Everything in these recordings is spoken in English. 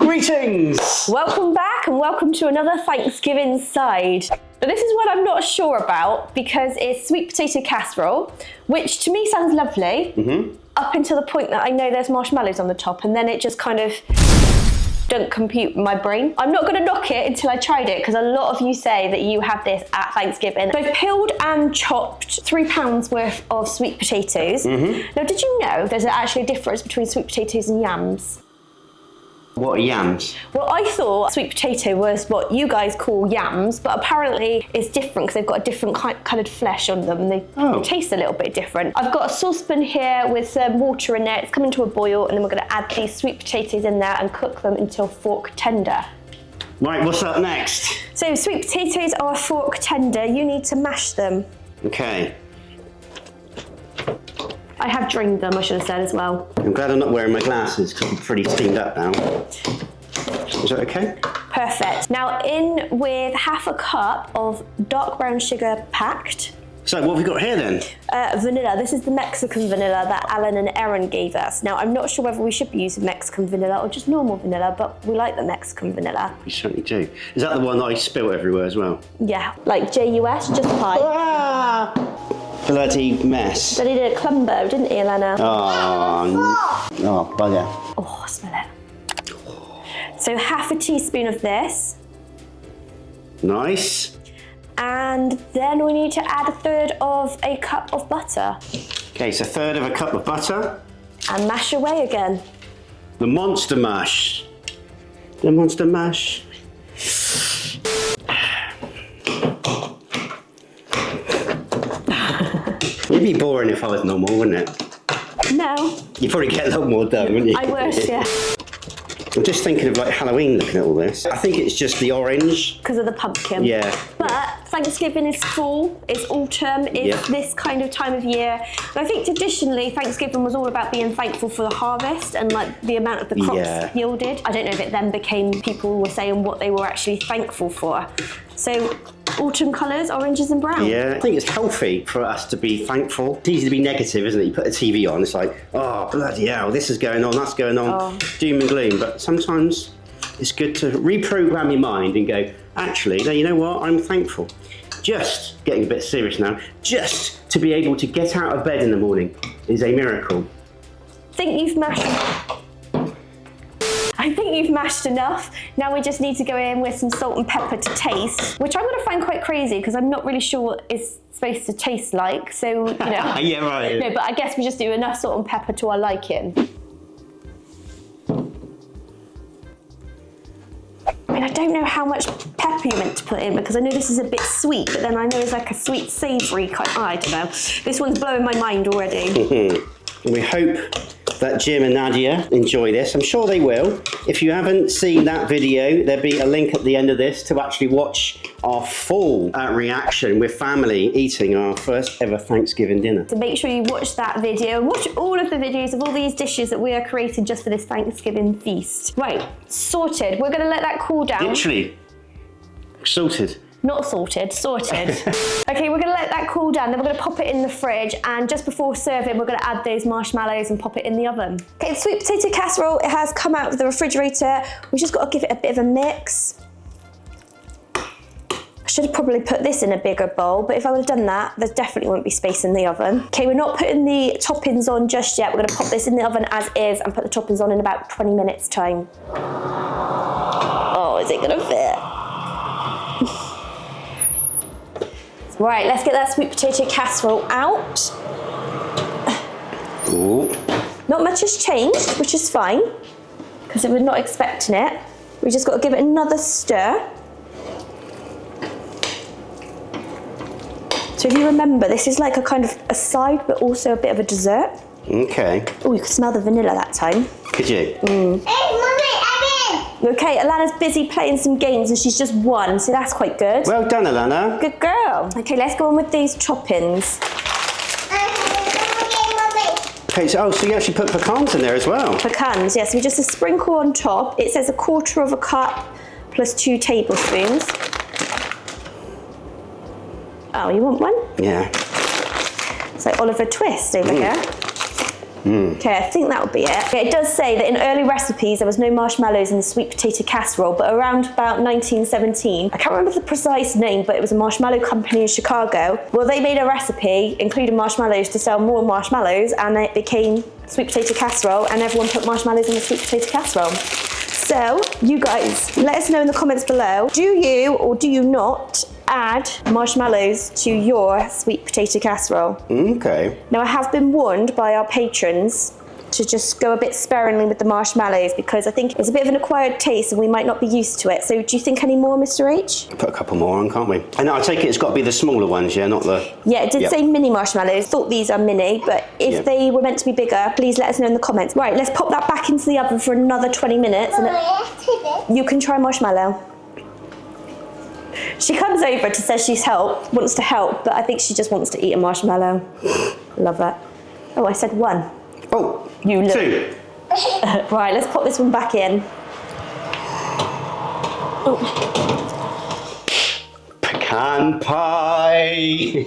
Greetings! Welcome back and welcome to another Thanksgiving side. Now this is one I'm not sure about because it's sweet potato casserole, which to me sounds lovely, up until the point that I know there's marshmallows on the top, and then it just kind of don't compute in my brain. I'm not gonna knock it until I tried it because a lot of you say that you have this at Thanksgiving. So I've peeled and chopped 3 pounds worth of sweet potatoes. Now did you know there's actually a difference between sweet potatoes and yams? What are yams? Well, I thought sweet potato was what you guys call yams, but apparently it's different because they've got a different coloured flesh on them and they taste a little bit different. I've got a saucepan here with some water in it. It's coming to a boil, and then we're going to add these sweet potatoes in there and cook them until fork tender. Right, what's up next? So sweet potatoes are fork tender. You need to mash them. Okay. I have drained them, I should have said as well. I'm glad I'm not wearing my glasses because I'm pretty steamed up now. Is that okay? Perfect. Now in with half a cup of dark brown sugar packed. So what have we got here then? Vanilla. This is the Mexican vanilla that Alan and Erin gave us. Now I'm not sure whether we should be using Mexican vanilla or just normal vanilla, but we like the Mexican vanilla. We certainly do. Is that the one that I spill everywhere as well? Yeah, like JUS, just pie. Ah! Bloody mess. But he did a clumbo, didn't he, Elana? Oh, bugger. Oh, smell it. So half a teaspoon of this. Nice. And then we need to add 1/3 of a cup of butter. Okay, so 1/3 of a cup of butter. And mash away again. The monster mash. The monster mash. It'd be boring if I was normal, wouldn't it? No. You'd probably get a lot more done, wouldn't you? I wish, yeah. I'm just thinking of like Halloween looking at all this. I think it's just the orange. Because of the pumpkin. Yeah. But Thanksgiving is fall, it's autumn, it's this kind of time of year. And I think traditionally Thanksgiving was all about being thankful for the harvest and like the amount of the crops yielded. I don't know if it then became people were saying what they were actually thankful for. So autumn colours, oranges and brown. Yeah, I think it's healthy for us to be thankful. It's easy to be negative, isn't it? You put the TV on, it's like, oh, bloody hell, this is going on, that's going on, doom and gloom. But sometimes it's good to reprogram your mind and go, actually, you know what, I'm thankful. Just, getting a bit serious now, just to be able to get out of bed in the morning is a miracle. I think you've mashed enough. Now we just need to go in with some salt and pepper to taste, which I'm going to find quite crazy because I'm not really sure what it's supposed to taste like. So, you know. Yeah, right. No, but I guess we just do enough salt and pepper to our liking. I mean, I don't know how much pepper you're meant to put in because I know this is a bit sweet, but then I know it's like a sweet savoury kind. I don't know. This one's blowing my mind already. We hope that Jim and Nadia enjoy this. I'm sure they will. If you haven't seen that video, there'll be a link at the end of this to actually watch our full reaction with family eating our first ever Thanksgiving dinner. So make sure you watch that video. Watch all of the videos of all these dishes that we are creating just for this Thanksgiving feast. Right, sorted. We're going to let that cool down. Literally. Sorted. Not salted, sorted. Okay, we're gonna let that cool down, then we're gonna pop it in the fridge, and just before serving, we're gonna add those marshmallows and pop it in the oven. Okay, the sweet potato casserole, it has come out of the refrigerator. We've just gotta give it a bit of a mix. I should have probably put this in a bigger bowl, but if I would have done that, there definitely won't be space in the oven. Okay, we're not putting the toppings on just yet. We're gonna pop this in the oven as is and put the toppings on in about 20 minutes time. Oh, is it gonna fit? Right, let's get that sweet potato casserole out. Ooh. Not much has changed, which is fine, because we're not expecting it. We just got to give it another stir. So if you remember, this is like a kind of a side, but also a bit of a dessert. Okay. Oh, you could smell the vanilla that time. Could you? Hey, Mummy, okay, Alana's busy playing some games and she's just won, so that's quite good. Well done, Elana. Good girl. Okay, let's go on with these toppings. Okay, so you actually put pecans in there as well. Pecans, yes. We just a sprinkle on top. It says 1/4 cup plus 2 tablespoons. Oh, you want one? Yeah. So Oliver Twist over here. Okay, I think that would be it. Okay, it does say that in early recipes there was no marshmallows in the sweet potato casserole, but around about 1917, I can't remember the precise name, but it was a marshmallow company in Chicago. Well, they made a recipe including marshmallows to sell more marshmallows, and it became sweet potato casserole, and everyone put marshmallows in the sweet potato casserole. So, you guys, let us know in the comments below, do you or do you not add marshmallows to your sweet potato casserole? Okay. Now, I have been warned by our patrons to just go a bit sparingly with the marshmallows because I think it's a bit of an acquired taste and we might not be used to it. So do you think any more, Mr. H? Put a couple more on, can't we? And I take it it's got to be the smaller ones, yeah, not the... Yeah, it did say mini marshmallows. Thought these are mini, but if they were meant to be bigger, please let us know in the comments. Right, let's pop that back into the oven for another 20 minutes. And you can try marshmallow. She comes over to say wants to help, but I think she just wants to eat a marshmallow. Love that. Oh, I said one. Oh, you look. 2. Right, let's pop this one back in. Pecan pie.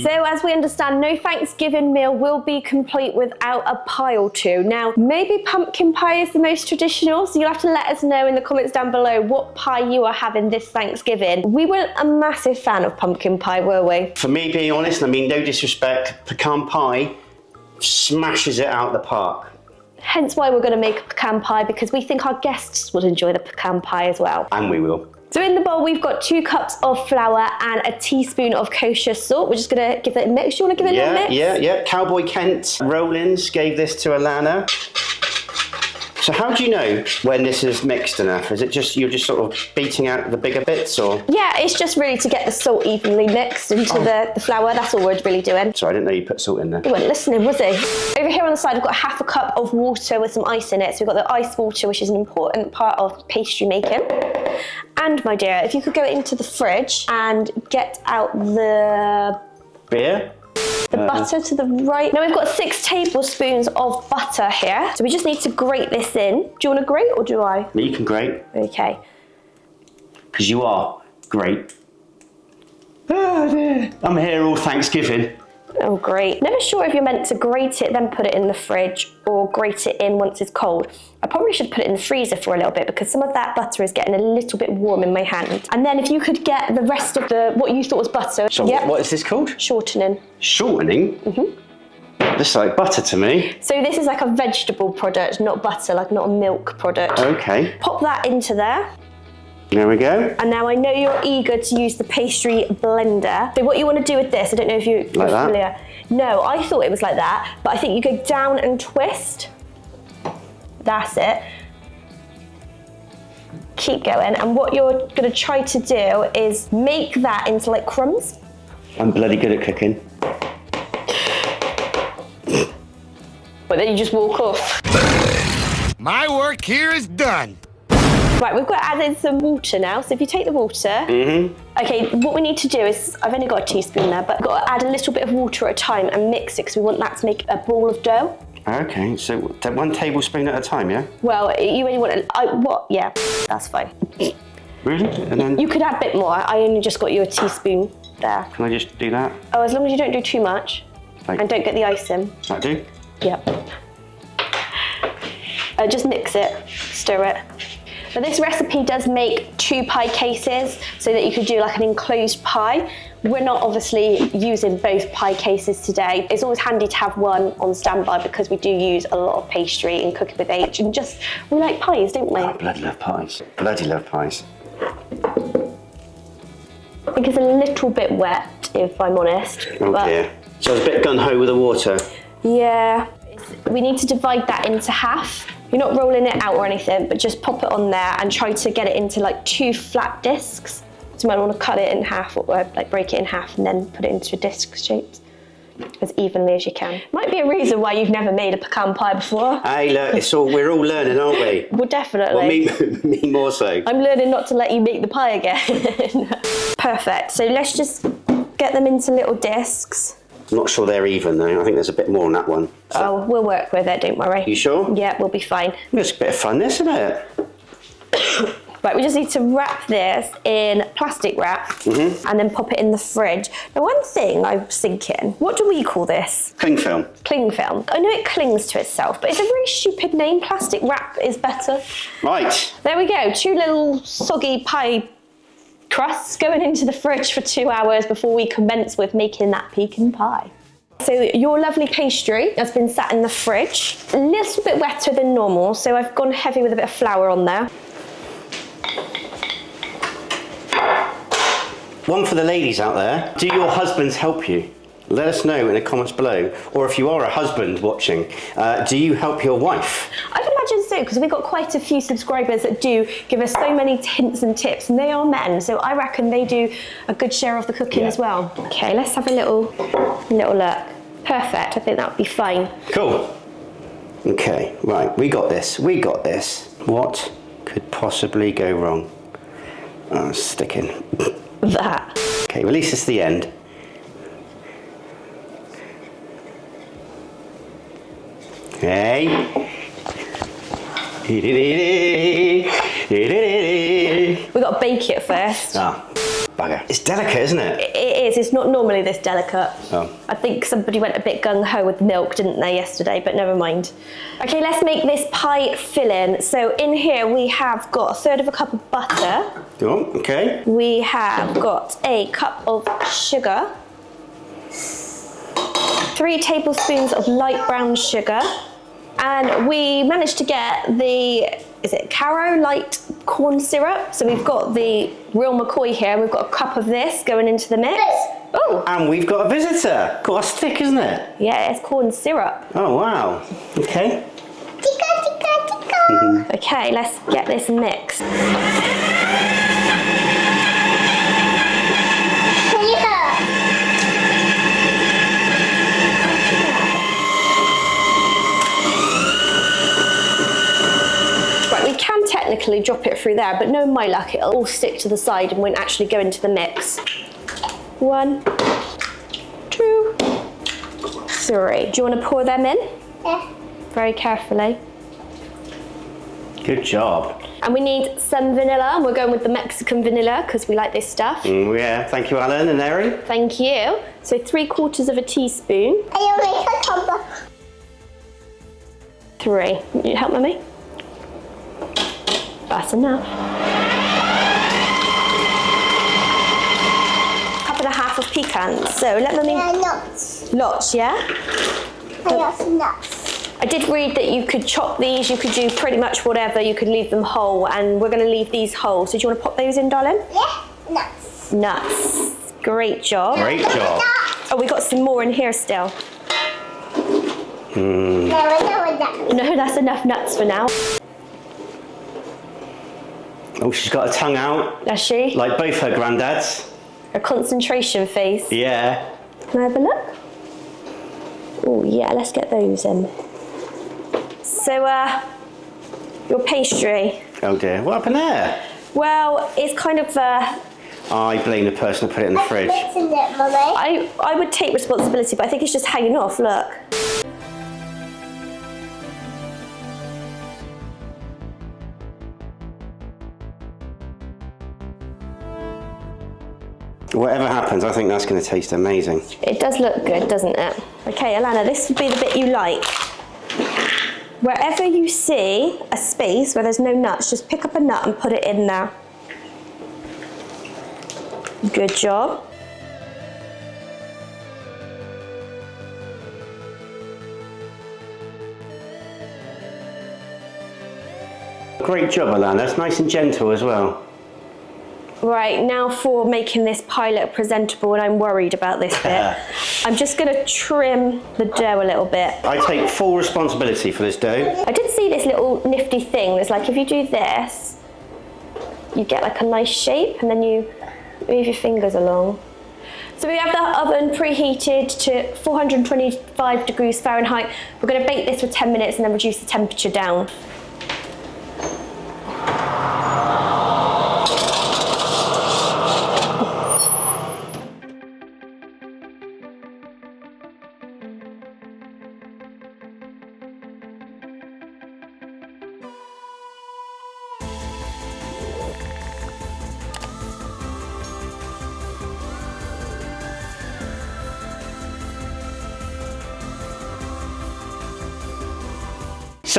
So as we understand, no Thanksgiving meal will be complete without a pie or two. Now, maybe pumpkin pie is the most traditional, so you'll have to let us know in the comments down below what pie you are having this Thanksgiving. We weren't a massive fan of pumpkin pie, were we? For me, being honest, I mean, no disrespect, pecan pie smashes it out the park. Hence why we're going to make a pecan pie, because we think our guests would enjoy the pecan pie as well. And we will. So in the bowl, we've got 2 cups of flour and a teaspoon of kosher salt. We're just going to give it a mix. Do you want to give it a little mix? Yeah. Cowboy Kent Rollins gave this to Elana. So how do you know when this is mixed enough? Is it just, you're just sort of beating out the bigger bits, or? Yeah, it's just really to get the salt evenly mixed into the flour. That's all we're really doing. Sorry, I didn't know you put salt in there. He wasn't listening, was he? Over here on the side, we've got 1/2 cup of water with some ice in it. So we've got the ice water, which is an important part of pastry making. And my dear, if you could go into the fridge and get out the... Beer? The butter to the right. Now we've got 6 tablespoons of butter here. So we just need to grate this in. Do you want to grate or do I? You can grate. Okay. Because you are great. Oh dear. I'm here all Thanksgiving. Oh great. Never sure if you're meant to grate it, then put it in the fridge, or grate it in once it's cold. I probably should put it in the freezer for a little bit because some of that butter is getting a little bit warm in my hand. And then if you could get the rest of what you thought was butter. So what is this called? Shortening. Shortening? Mm-hmm. This is like butter to me. So this is like a vegetable product, not butter, like not a milk product. Okay. Pop that into there. There we go. And now I know you're eager to use the pastry blender. So what you want to do with this, I don't know if you're familiar. No, I thought it was like that, but I think you go down and twist. That's it. Keep going. And what you're going to try to do is make that into like crumbs. I'm bloody good at cooking. But then you just walk off. My work here is done. Right, we've got to add in some water now. So if you take the water, okay, what we need to do is, I've only got a teaspoon there, but we've got to add a little bit of water at a time and mix it because we want that to make a ball of dough. Okay, so 1 tablespoon at a time, yeah? Well, you only want yeah, that's fine. Really? And then... You could add a bit more. I only just got you a teaspoon there. Can I just do that? Oh, as long as you don't do too much. Like, and don't get the ice in. That do? Yep. Just mix it, stir it. Now this recipe does make 2 pie cases so that you could do like an enclosed pie. We're not obviously using both pie cases today. It's always handy to have one on standby because we do use a lot of pastry in Cooking with H, and just, we like pies, don't we? I bloody love pies. Bloody love pies. I think it's a little bit wet, if I'm honest. Oh dear. So it's a bit gun-ho with the water. Yeah. We need to divide that into half. You're not rolling it out or anything, but just pop it on there and try to get it into like 2 flat discs. So you might want to cut it in half or like break it in half and then put it into disc shapes as evenly as you can. Might be a reason why you've never made a pecan pie before. Hey, look, we're all learning, aren't we? Well, definitely. Well, me more so. I'm learning not to let you make the pie again. Perfect. So let's just get them into little discs. I'm not sure they're even though. I think there's a bit more on that one. So. Oh, we'll work with it, don't worry. You sure? Yeah, we'll be fine. It's a bit of fun, isn't it? Right, we just need to wrap this in plastic wrap and then pop it in the fridge. Now, one thing I was thinking, what do we call this? Cling film. Cling film. I know it clings to itself, but it's a really stupid name. Plastic wrap is better. Right. There we go, 2 little soggy pie crusts going into the fridge for 2 hours before we commence with making that pecan pie. So your lovely pastry has been sat in the fridge, a little bit wetter than normal, so I've gone heavy with a bit of flour on there. One for the ladies out there. Do your husbands help you? Let us know in the comments below. Or if you are a husband watching, do you help your wife? I'd imagine so, because we've got quite a few subscribers that do give us so many hints and tips, and they are men, so I reckon they do a good share of the cooking as well. Okay, let's have a little look. Perfect, I think that would be fine. Cool. Okay, right, we got this. What could possibly go wrong? Oh, it's sticking. That. Okay, release this to the end. Okay. We've got to bake it first. Ah, bugger. It's delicate, isn't it? It is, it's not normally this delicate. Oh. I think somebody went a bit gung-ho with milk, didn't they, yesterday, but never mind. Okay, let's make this pie filling. So in here we have got 1/3 cup of butter. Oh, okay. We have got a cup of sugar. 3 tablespoons of light brown sugar. And we managed to get the, is it Caro light corn syrup? So we've got the real McCoy here. We've got a cup of this going into the mix. Oh! And we've got a visitor. God, that's thick, isn't it? Yeah, it's corn syrup. Oh, wow. Okay. Okay, let's get this mixed. Technically drop it through there, but no, my luck, it'll all stick to the side and won't actually go into the mix. 1, 2, 3. Do you want to pour them in? Yeah. Very carefully. Good job. And we need some vanilla, and we're going with the Mexican vanilla because we like this stuff. Yeah, thank you, Alan and Erin. Thank you. So 3/4 teaspoon. I make a combo. 3. You help, Mummy? That's enough. 1.5 of pecans. So let Mummy. Yeah, nuts. Lots, yeah? I got some nuts. I did read that you could chop these, you could do pretty much whatever, you could leave them whole, and we're going to leave these whole. So do you want to pop those in, darling? Yeah, nuts. Nuts. Great job. Great job. Oh, we got some more in here still. No, that's enough nuts for now. Oh, she's got her tongue out. Does she? Like both her granddads. A concentration face. Yeah. Can I have a look? Oh yeah, let's get those in. So, your pastry. Oh dear, what happened there? Well, it's kind of, I blame the person who put it in the fridge. Mixing it, Mummy. I would take responsibility, but I think it's just hanging off, look. Whatever happens, I think that's going to taste amazing. It does look good, doesn't it? Okay, Elana, this would be the bit you like. Wherever you see a space where there's no nuts, just pick up a nut and put it in there. Good job. Great job, Elana. It's nice and gentle as well. Right, now for making this pie look presentable, and I'm worried about this bit. I'm just going to trim the dough a little bit. I take full responsibility for this dough. I did see this little nifty thing. It's like if you do this, you get like a nice shape, and then you move your fingers along. So we have the oven preheated to 425 degrees Fahrenheit. We're going to bake this for 10 minutes and then reduce the temperature down.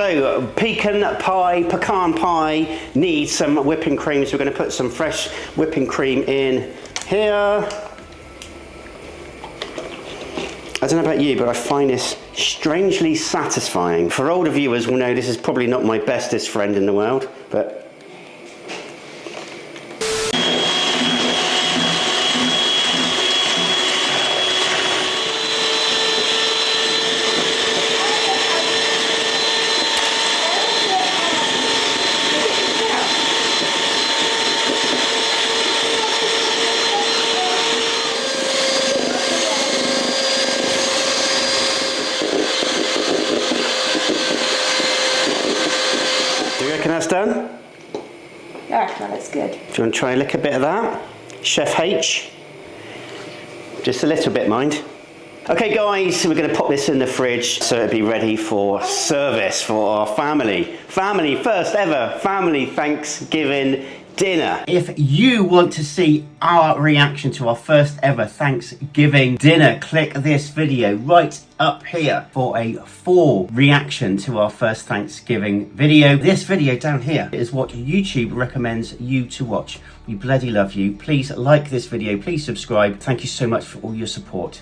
So pecan pie needs some whipping cream, so we're going to put some fresh whipping cream in here. I don't know about you, but I find this strangely satisfying. For older viewers will know this is probably not my bestest friend in the world, but do you reckon that's done? Yeah, that looks good. Do you want to try and lick a bit of that? Chef H. Just a little bit, mind. Okay guys, we're going to pop this in the fridge so it'll be ready for service for our family. First ever family Thanksgiving dinner. If you want to see our reaction to our first ever Thanksgiving dinner, click this video right up here for a full reaction to our first Thanksgiving video. This video down here is what YouTube recommends you to watch. We bloody love you. Please like this video, please subscribe. Thank you so much for all your support.